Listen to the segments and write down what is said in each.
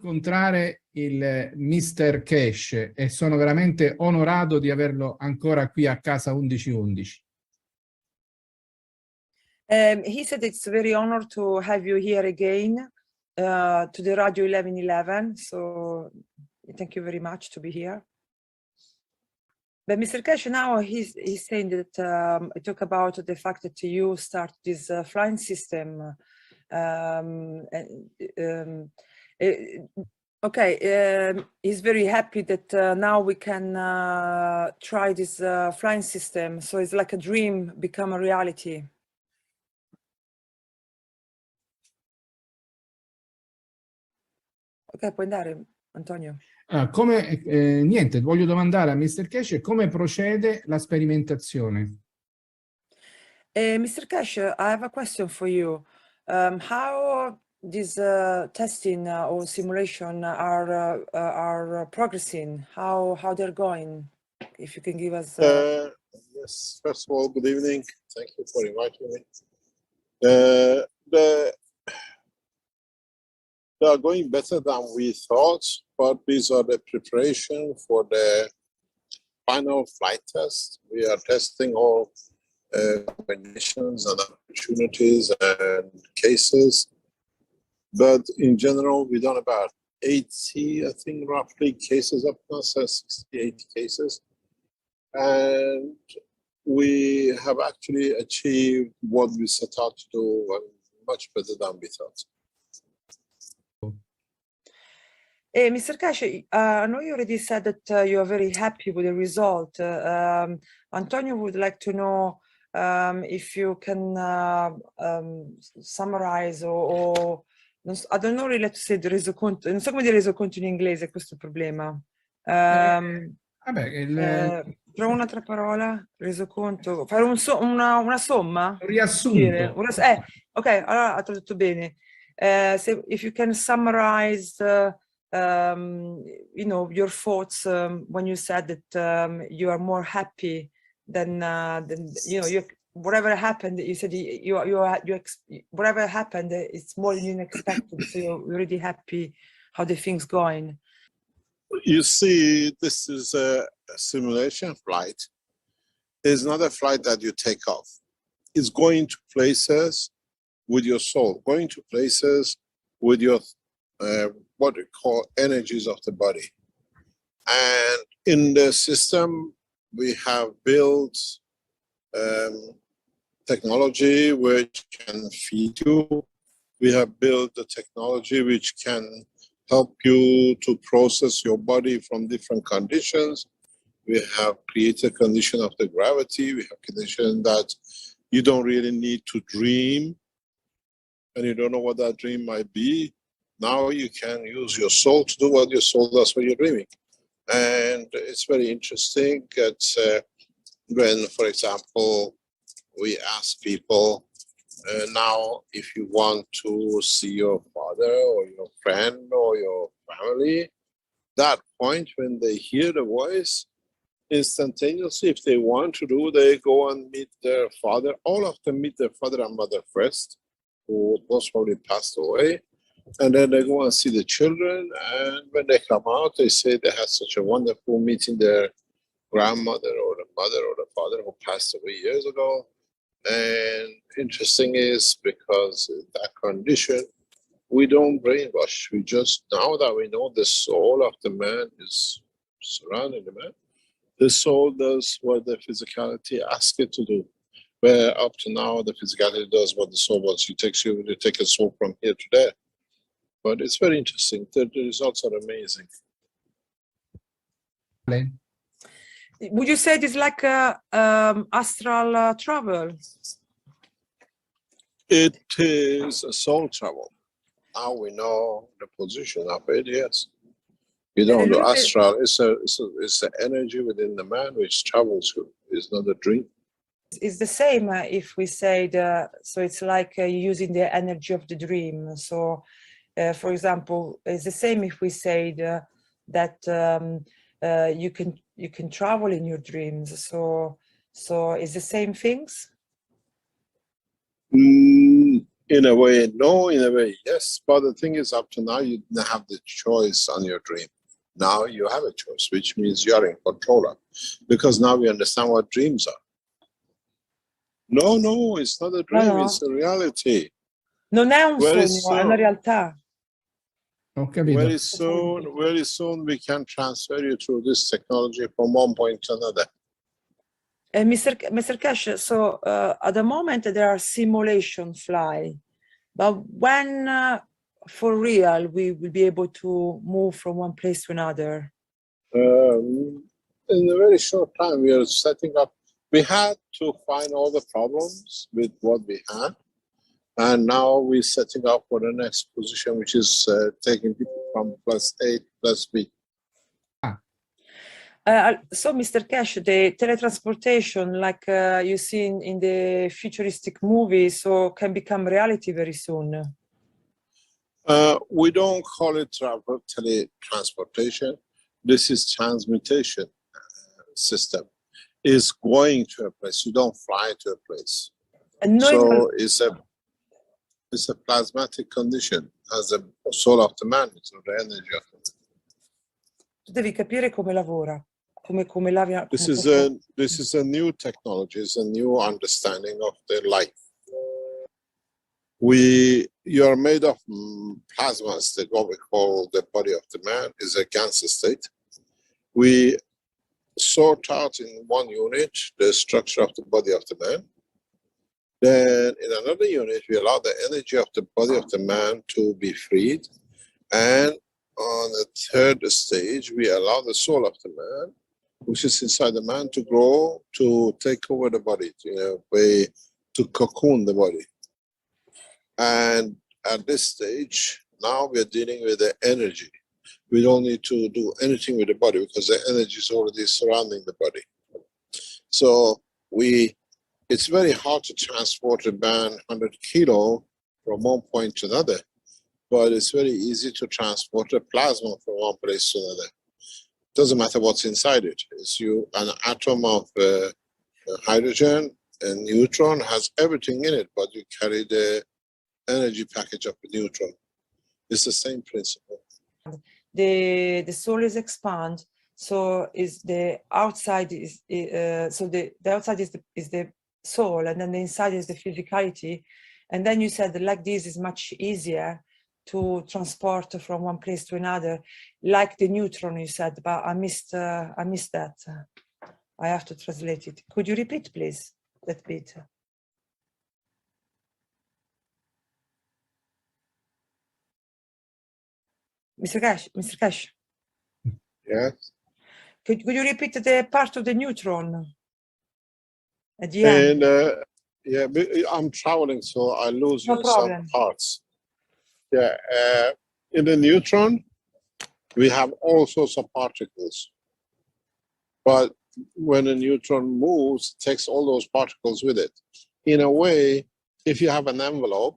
incontrare il Mr. Keshe e sono veramente onorato di averlo ancora qui a casa 1111. He said it's very honored to have you here again to the Radio 1111. So thank you very much to be here. But Mr. Keshe, now he's saying that talk about the fact that you start this flying system. He's very happy that now we can try this flying system. So it's like a dream become a reality. Ok, puoi andare, Antonio. Niente, voglio domandare a Mr. Keshe come procede la sperimentazione. Mr. Keshe, I have a question for you. How this testing or simulation are progressing? How they're going? If you can give us. Yes. First of all, good evening. Thank you for inviting me. They are going better than we thought, but these are the preparation for the final flight test. We are testing all combinations and opportunities and cases. But in general, we've done about 80, I think, roughly cases up now, so 60, 80 cases. And we have actually achieved what we set out to do, and much better than we thought. Mr. Keshe, I know you already said that you are very happy with the result. Antonio would like to know if you can summarize o I don't know really to say the resoconto, non so come dire resoconto in inglese, questo è il problema. Trovo un'altra parola, resoconto, fare una somma? Riassunto. Ok, allora ha tradotto bene. If you can summarize you know, your thoughts when you said that you are more happy than you know, whatever happened, you said whatever happened, it's more than you expected. So you're really happy how the things going. You see, this is a simulation flight. It's not a flight that you take off. It's going to places with your soul, going to places with your what we call energies of the body. And in the system, we have built technology which can feed you. We have built the technology which can help you to process your body from different conditions. We have created a condition of the gravity. We have condition that you don't really need to dream, and you don't know what that dream might be. Now you can use your soul to do what your soul does when you're dreaming. And it's very interesting that when, for example, we ask people now if you want to see your father or your friend or your family, that point when they hear the voice, instantaneously, if they want to do, they go and meet their father. All of them meet their father and mother first, who most probably passed away. And then they go and see the children. And when they come out, they say they had such a wonderful meeting their grandmother or the mother or the father who passed away years ago. And interesting is because in that condition, we don't brainwash. We just, now that we know the soul of the man is surrounding the man, the soul does what the physicality asks it to do. Where up to now, the physicality does what the soul wants. You take a soul from here to there. But it's very interesting. The results are amazing. Would you say it's like a astral travel? It is a soul travel. Now we know the position of it, yes. You don't do astral. It's the energy within the man which travels you. It's not a dream. It's the same if we say so it's like using the energy of the dream. So, for example, it's the same if we say that you can travel in your dreams. So it's the same things? In a way, no. In a way, yes. But the thing is, up to now, you didn't have the choice on your dream. Now you have a choice, which means you are in control of. Because now we understand what dreams are. No, it's not a dream, No. it's a reality. Non è un Very sogno, è una soon, realtà. Ho capito. very soon we can transfer you through this technology from one point to another. Mr. Keshe, so at the moment there are simulation fly, but when for real we will be able to move from one place to another? In a very short time, we are setting up. We had to find all the problems with what we had, and now we're setting up for the next position, which is taking people from +8 +B. So, Mr. Keshe, the teletransportation, like you see in the futuristic movies, so can become reality very soon. We don't call it teletransportation. This is transmutation system. Is going to a place. You don't fly to a place. So it's a plasmatic condition as the soul of the man, it's the energy of the man. Tu devi capire come lavora. This is a new technology, it's a new understanding of the life. You are made of plasmas, that what we call the body of the man is a Ganser state. We sort out in one unit the structure of the body of the man. Then in another unit, we allow the energy of the body of the man to be freed. And on the third stage, we allow the soul of the man, which is inside the man, to grow, to take over the body, to cocoon the body. And at this stage, now we're dealing with the energy. We don't need to do anything with the body because the energy is already surrounding the body. So it's very hard to transport a man 100 kilo from one point to another, but it's very easy to transport a plasma from one place to another. Doesn't matter what's inside it. It's an atom of hydrogen, a neutron has everything in it, but you carry the energy package of the neutron. It's the same principle. The soul is expand, so is the outside is so the outside is the soul, and then the inside is the physicality. And then you said that like this is much easier to transport from one place to another, like the neutron you said, but I missed that. I have to translate it. Could you repeat, please, that bit? Mr. Keshe. Yes. Could you repeat the part of the neutron at the end? And yeah, I'm traveling, so I lose you in some parts. Yeah, in the neutron, we have all sorts of particles. But when a neutron moves, it takes all those particles with it. In a way, if you have an envelope,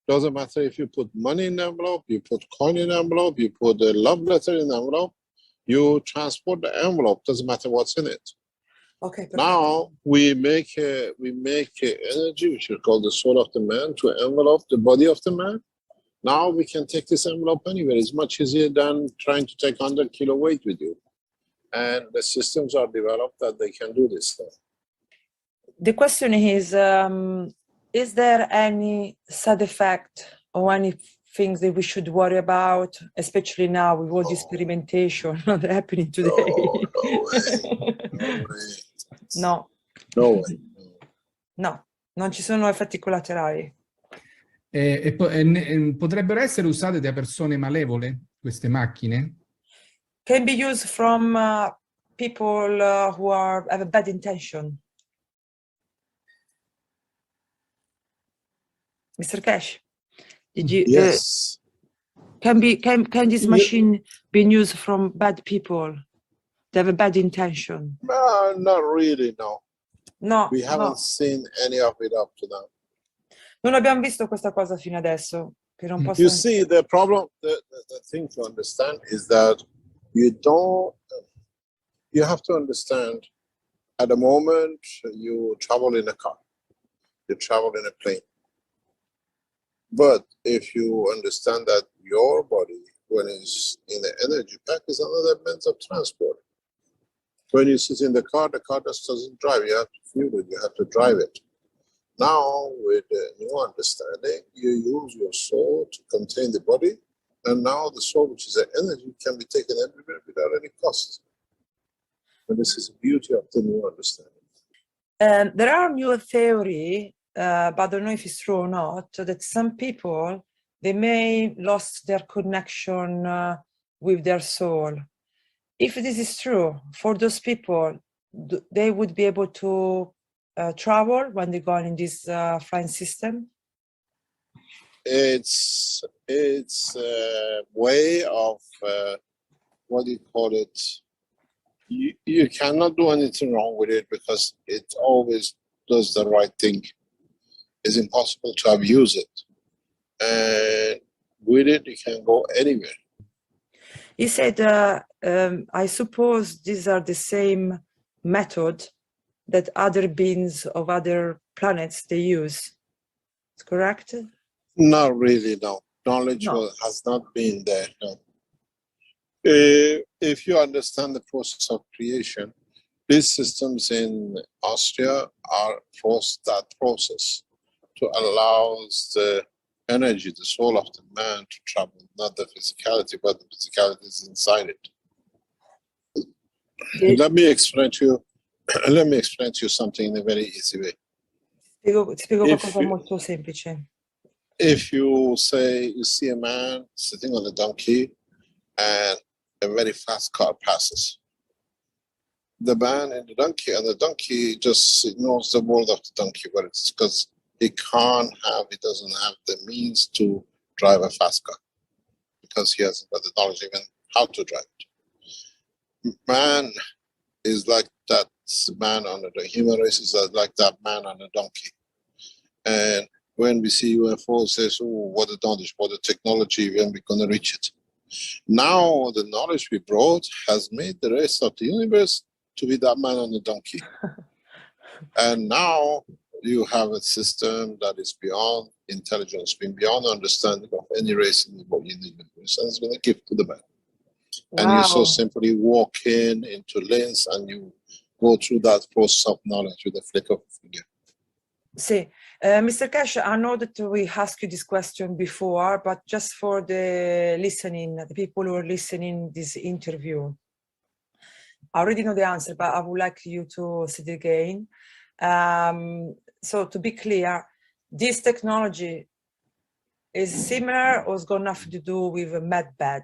doesn't matter if you put money in the envelope, you put coin in the envelope, you put a love letter in the envelope, you transport the envelope, doesn't matter what's in it. Okay. Perfect. Now we make energy, which is called the soul of the man, to envelope the body of the man. Now we can take this envelope anywhere. It's much easier than trying to take 100 kilo weight with you. And the systems are developed that they can do this stuff. The question is there any side effect or any things that we should worry about, especially now with all the experimentation not happening today? No way. No, non ci sono effetti collaterali. Potrebbero essere usate da persone malevole, queste macchine? Can be used from people who have a bad intention. Mr. Keshe, did you? Yes. Can this machine be used from bad people? They have a bad intention. Not really, no. No. We haven't seen any of it up to now. Non abbiamo visto questa cosa fino adesso. Che non posso... You see, the problem, the thing to understand is that you have to understand, at the moment you travel in a car, you travel in a plane. But if you understand that your body, when it's in the energy pack, is another means of transport. When you sit in the car just doesn't drive. You have to fuel it, you have to drive it. Now, with the new understanding, you use your soul to contain the body, and now the soul, which is the energy, can be taken everywhere without any cost. And this is the beauty of the new understanding. There are new theory, but I don't know if it's true or not, that some people, they may lost their connection with their soul. If this is true, for those people, they would be able to travel when they go in this flying system? It's a way of, what do you call it? You cannot do anything wrong with it because it always does the right thing. It's impossible to abuse it. And with it, you can go anywhere. He said, I suppose these are the same method that other beings of other planets, they use. It's correct? Not really, no. Knowledge has not been there, no. If you understand the process of creation, these systems in Austria are that process to allow the energy, the soul of the man to travel, not the physicality, but the physicality is inside it. Let me explain to you something in a very easy way. Spiego qualcosa molto semplice. If you say you see a man sitting on a donkey and a very fast car passes, the man and the donkey just ignores the word of the donkey, but it's because he doesn't have the means to drive a fast car because he hasn't got the knowledge even how to drive it. Man is like that man on the human race is like that man on a donkey. And when we see UFO, it says, oh, what a knowledge, what a technology, when we're going to reach it. Now, the knowledge we brought has made the rest of the universe to be that man on the donkey. And now you have a system that is beyond intelligence, beyond understanding of any race in the universe, and it's been a gift to the man. Wow. And you so simply walk into lens and you go through that process of knowledge with a flick of a finger. See, Mr. Keshe, I know that we asked you this question before, but just for the people who are listening this interview, I already know the answer, but I would like you to say it again. So to be clear, this technology is similar or is got nothing to do with a medbed?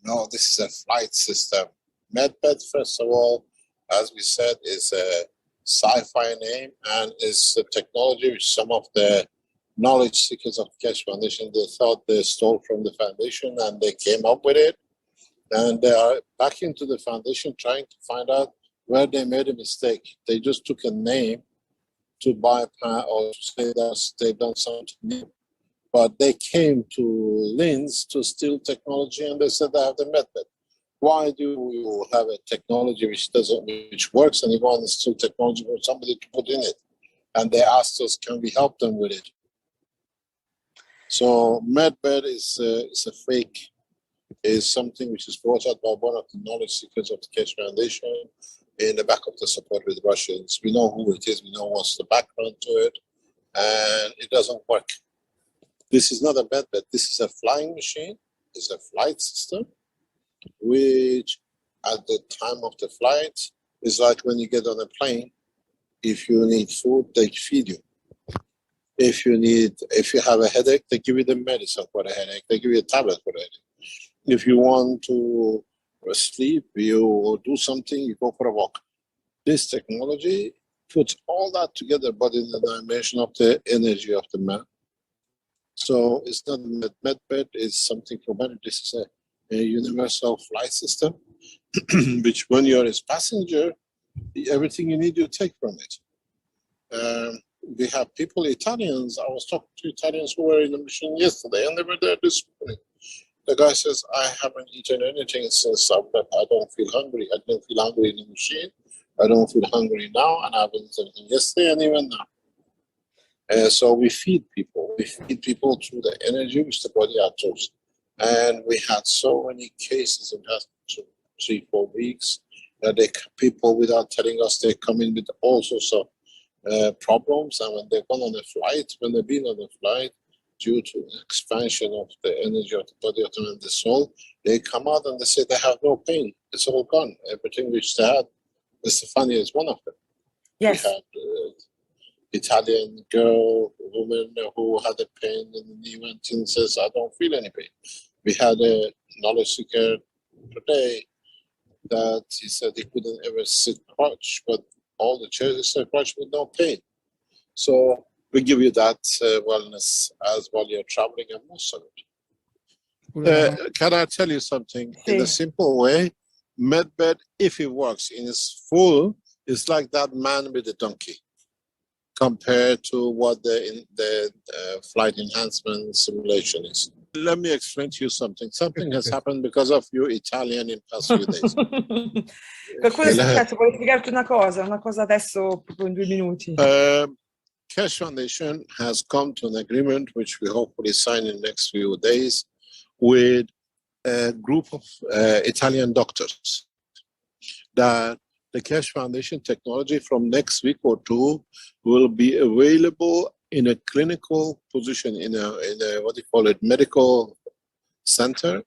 No, this is a flight system. Medbed, first of all, as we said, is a sci-fi name and is a technology which some of the knowledge seekers of the Keshe Foundation, they thought they stole from the foundation and they came up with it. And they are back into the foundation trying to find out where they made a mistake. They just took a name to bypass or to say that they've done something new. But they came to Linz to steal technology and they said they have the method. Why do you have a technology which works and you want to steal technology for somebody to put in it? And they asked us, can we help them with it? So medbed is a fake, is something which is brought out by one of the knowledge seekers of the Keshe Foundation in the back of the support with Russians. We know who it is, we know what's the background to it, and it doesn't work. This is not a medbed, this is a flying machine, it's a flight system, which at the time of the flight is like when you get on a plane, if you need food, they feed you. If you have a headache, they give you the medicine for the headache, they give you a tablet for the headache. If you want to sleep, you do something, you go for a walk. This technology puts all that together, but in the dimension of the energy of the man. So it's not a medbed, it's something for man. This is a universal flight system, which when you're his passenger, everything you need, you take from it. We have people, Italians, I was talking to Italians who were in the machine yesterday, and they were there this morning. The guy says, I haven't eaten anything since I don't feel hungry. I didn't feel hungry in the machine. I don't feel hungry now, and I haven't eaten anything yesterday and even now. So we feed people. We feed people through the energy which the body absorbs. And we had so many cases in the past 3-4 weeks that people, without telling us, they come in with all sorts of problems. And when they've gone on a flight, when they've been on a flight, due to the expansion of the energy of the body and the soul, they come out and they say they have no pain. It's all gone. Everything which they had. Stefania is one of them. Yes. We had Italian woman who had a pain in the knee went and says, I don't feel any pain. We had a knowledge seeker today that he said he couldn't ever sit crouch, but all the chairs sit crouch with no pain. So we give you that wellness as while you're traveling and most of it. Can I tell you something? In a simple way, MedBed, if it works in its full, it's like that man with the donkey compared to what the flight enhancement simulation is. Let me explain to you something. Something has happened because of you Italian in past few days. Per quello è successo, voglio spiegarti una cosa adesso proprio in 2 minuti. Keshe Foundation has come to an agreement, which we hopefully sign in the next few days, with a group of Italian doctors that the Keshe Foundation technology from next week or 2 will be available in a clinical position, in a what do you call it, medical center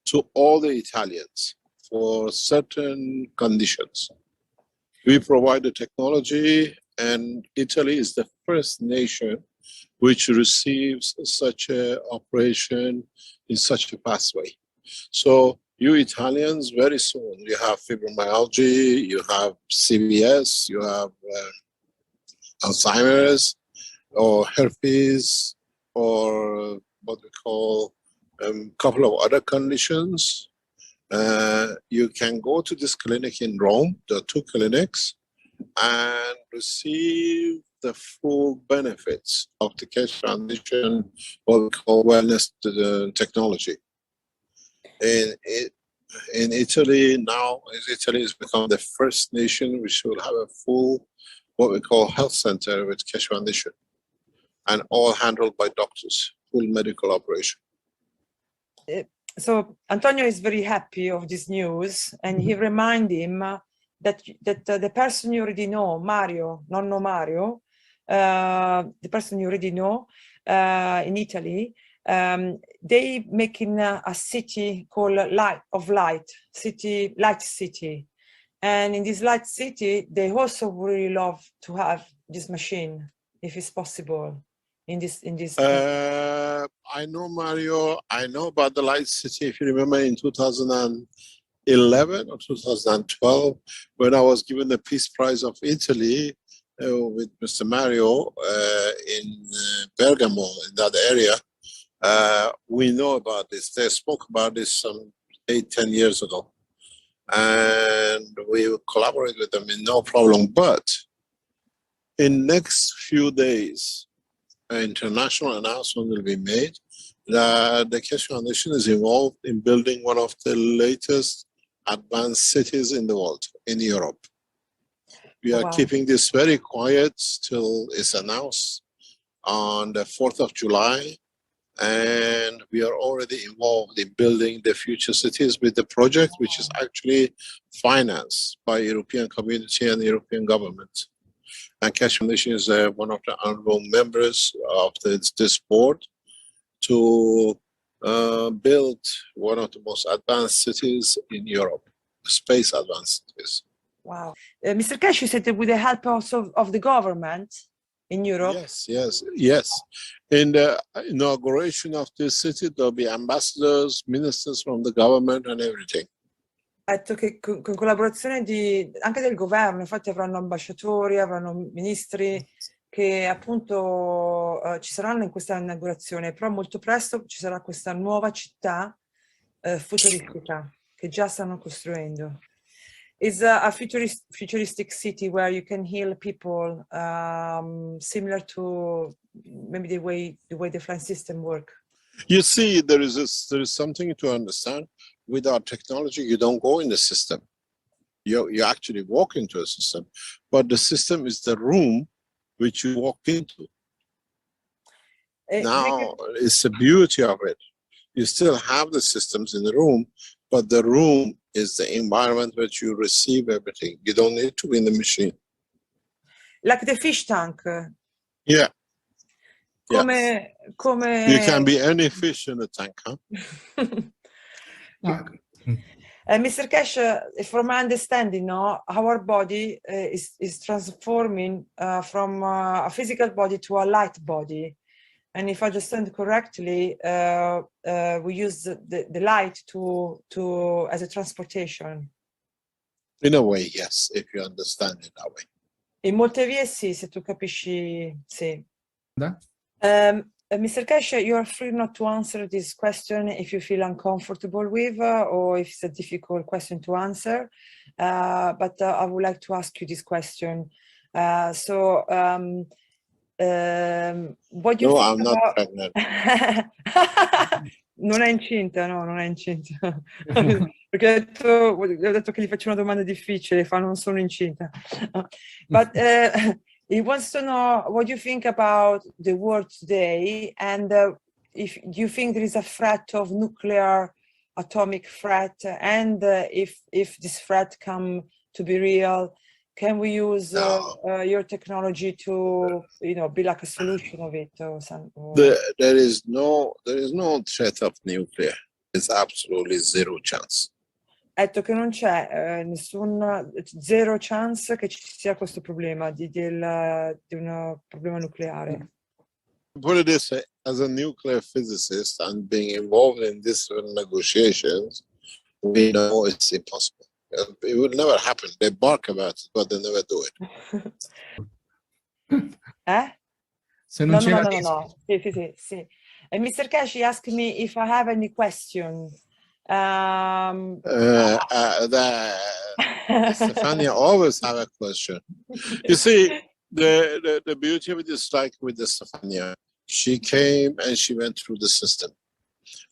to all the Italians for certain conditions. We provide the technology, and Italy is the first nation which receives such an operation in such a pathway. So you Italians, very soon, you have fibromyalgia, you have CVS, you have Alzheimer's, or herpes, or what we call a couple of other conditions. You can go to this clinic in Rome, there are 2 clinics, and receive the full benefits of the Keshe Foundation, what we call wellness technology. In Italy now, Italy has become the first nation which will have a full, what we call health center with Keshe Foundation, and all handled by doctors, full medical operation. So Antonio is very happy of this news, and he reminded him that the person you already know, Mario, Nonno Mario, the person you already know in Italy, they making a city called Light City, and in this Light City, they also really love to have this machine, if it's possible. In this I know, Mario, I know about the Light City. If you remember in 2011 or 2012, when I was given the Peace Prize of Italy with Mr. Mario in Bergamo, in that area, we know about this. They spoke about this some 8-10 years ago. And we will collaborate with them in no problem. But in next few days, an international announcement will be made that the Keshe Foundation is involved in building one of the latest advanced cities in the world, in Europe. We are keeping this very quiet till it's announced on the 4th of July. And we are already involved in building the future cities with the project, which is actually financed by European community and European government. And Keshe Foundation is one of the honorable members of this board to build one of the most advanced cities in Europe, space advanced cities. Wow. Mr. Keshe, you said that with the help also of the government in Europe? Yes. In the inauguration of this city, there'll be ambassadors, ministers from the government and everything. Ha detto che con collaborazione anche del governo, infatti avranno ambasciatori, avranno ministri che appunto ci saranno in questa inaugurazione, però molto presto ci sarà questa nuova città futuristica che già stanno costruendo. It's a futuristic city where you can heal people, similar to maybe the way the flying system work. You see, there is something to understand. With our technology, you don't go in the system. You actually walk into a system, but the system is the room which you walk into. Now, it's the beauty of it. You still have the systems in the room, but the room is the environment where you receive everything. You don't need to be in the machine. Like the fish tank. Yeah. Come, Yes. come... You can be any fish in the tank, huh? Mr. Keshe, from my understanding, no, our body is transforming from a physical body to a light body. And if I understand correctly, we use the light as a transportation. In a way, yes, if you understand it that way. In molte vie sì, se tu capisci, sì. Da? Mr. Keshe, you are free not to answer this question if you feel uncomfortable with or if it's a difficult question to answer. But I would like to ask you this question. What do you No, think I'm not about... pregnant. Non è incinta, no, non è incinta. Perché ho detto che gli faccio una domanda difficile, fa non sono incinta. But he wants to know what you think about the world today, and if you think there is a threat of nuclear atomic threat, and if this threat come to be real, can we use your technology to, be like a solution of it or something? There is no threat of nuclear. It's absolutely zero chance. Ha detto che non c'è zero chance che ci sia questo problema di un problema nucleare. Put it this way, as a nuclear physicist and being involved in these negotiations, we know it's impossible. It would never happen. They bark about it, but they never do it. Se non c'è No. Sì. And Mr. Keshe asked me if I have any question. Stefania always have a question. You see, the beauty of it is like with the Stefania. She came and she went through the system,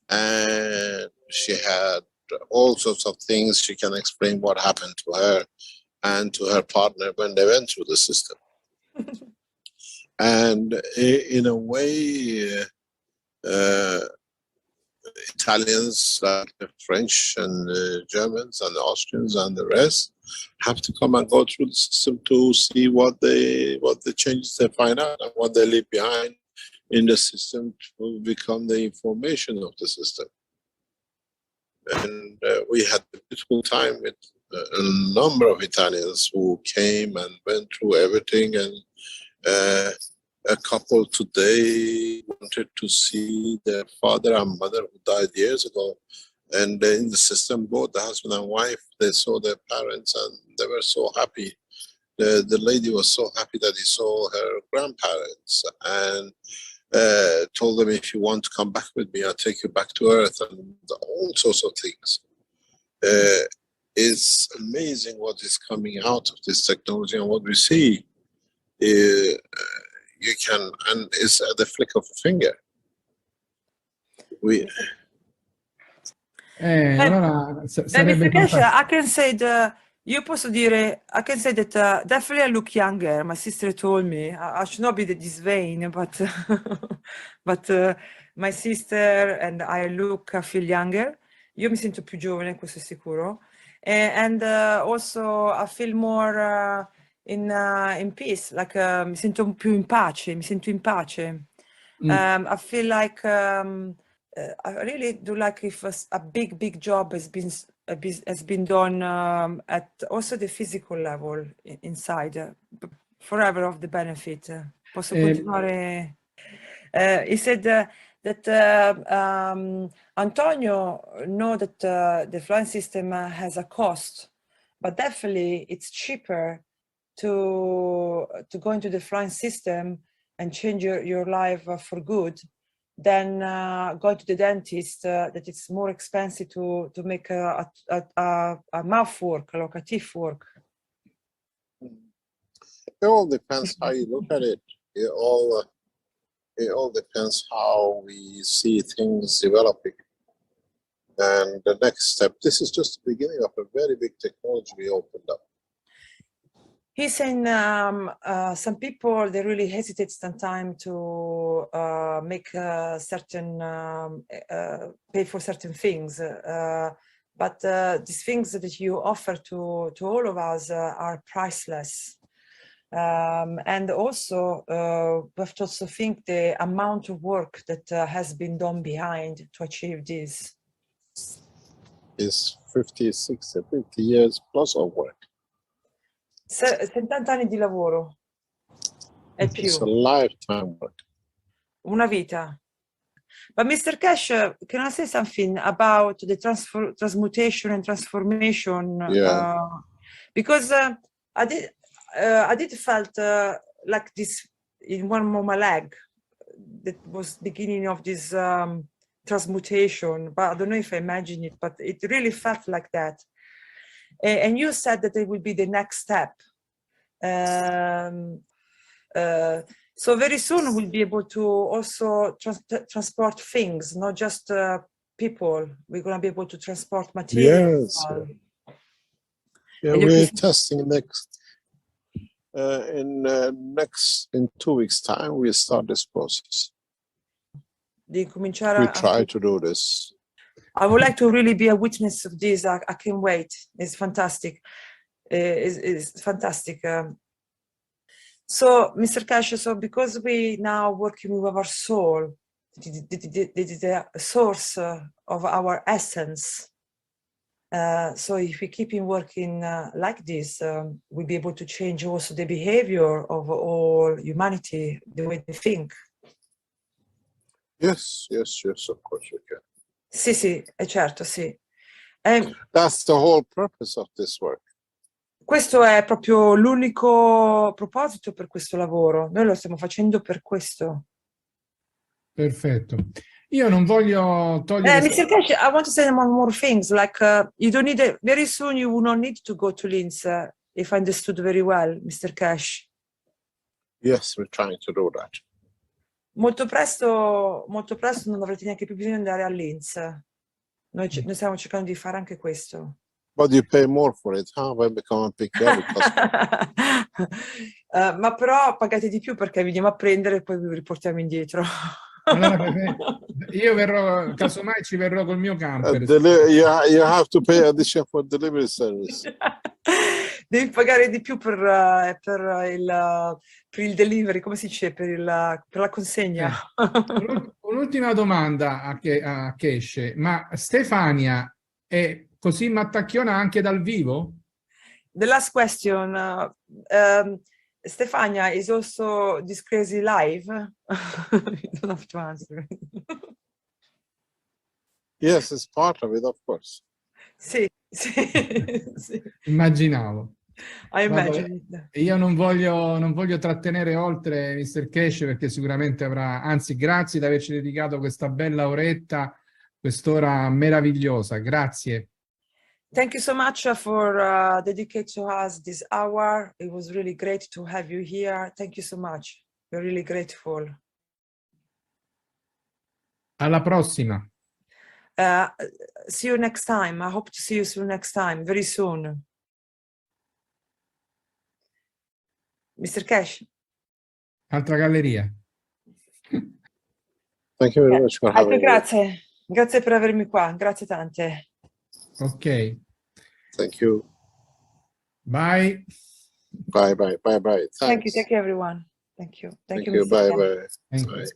and she had all sorts of things. She can explain what happened to her and to her partner when they went through the system. And in a way, Italians, like the French and the Germans and the Austrians and the rest, have to come and go through the system to see what the changes they find out and what they leave behind in the system to become the information of the system. And we had a beautiful time with a number of Italians who came and went through everything. And a couple today wanted to see their father and mother who died years ago. And in the system, both the husband and wife, they saw their parents and they were so happy. The lady was so happy that he saw her grandparents and told them, if you want to come back with me, I'll take you back to Earth, and all sorts of things. It's amazing what is coming out of this technology and what we see. You can, and it's at the flick of a finger. Allora, Mr. Keshe, I can say io posso dire, I can say that definitely I look younger. My sister told me I should not be this vain, but my sister and I feel younger. Io mi sento più giovane, questo è sicuro. And also I feel more in peace, like mi sento più in pace, mi sento in pace. I feel like I really do like if a big job has been done at also the physical level inside, forever of the benefit. Posso continuare? He said that Antonio know that the flying system has a cost, but definitely it's cheaper to go into the flying system and change your life for good than going to the dentist, that it's more expensive to make a mouth work, like a teeth work. It all depends how you look at it. It all depends how we see things developing. And the next step, this is just the beginning of a very big technology we opened up. He's saying some people, they really hesitate sometimes to make certain, pay for certain things. But these things that you offer to all of us are priceless. And also, we have to also think the amount of work that has been done behind to achieve this. Is 50, 60, 50 years plus of work. 70 anni di lavoro e più. It's a lifetime work. Una vita. But Mr. Keshe, can I say something about the transmutation and transformation? Yeah. Because I did felt like this in one of my leg that was beginning of this transmutation, but I don't know if I imagine it, but it really felt like that. And you said that it would be the next step. So very soon we'll be able to also transport things, not just people. We're going to be able to transport materials. Yes. Yeah, we're testing next. In 2 weeks' time, we'll start this process. We try to do this. I would like to really be a witness of this. I can't wait. It's fantastic. It's fantastic. So, Mr. Keshe, so because we now working with our soul, the source of our essence. So if we keep in working like this, we'll be able to change also the behavior of all humanity, the way they think. Yes, of course we can. Sì, certo, sì. That's the whole purpose of this work. Questo è proprio l'unico proposito per questo lavoro. Noi lo stiamo facendo per questo. Perfetto. Io non voglio togliere... Mr. Keshe, I want to say one more things. Like, you don't need very soon you will not need to go to Linz, if I understood very well, Mr. Keshe. Yes, we're trying to do that. Molto presto non avrete neanche più bisogno di andare a Linz. Noi stiamo cercando di fare anche questo. But you pay more for it, huh? When we come and pick you up. Ma però pagate di più perché veniamo a prendere e poi vi riportiamo indietro. Allora, io verrò, casomai ci verrò col mio camper. You have to pay addition for delivery service. Devi pagare di più per il delivery, come si dice, per la consegna. Un'ultima domanda a Keshe, ma Stefania è così mattacchiona anche dal vivo? The last question, Stefania is also this crazy live. You don't have to answer. Yes, it's part of it, of course. Sì. Immaginavo. Vabbè, io non voglio trattenere oltre Mr. Keshe, perché sicuramente avrà, anzi, grazie di averci dedicato questa bella oretta, quest'ora meravigliosa. Grazie. Thank you so much for dedicating to us this hour. It was really great to have you here. Thank you so much. We're really grateful. Alla prossima. See you next time. I hope to see you soon next time, very soon. Mr. Keshe. Altra galleria. Thank you very much for having me. Grazie. Grazie per avermi qua. Grazie tante. Ok. Thank you. Bye. Bye. Thanks. Thank you everyone. Thank you. Thank you. Bye. Thank you.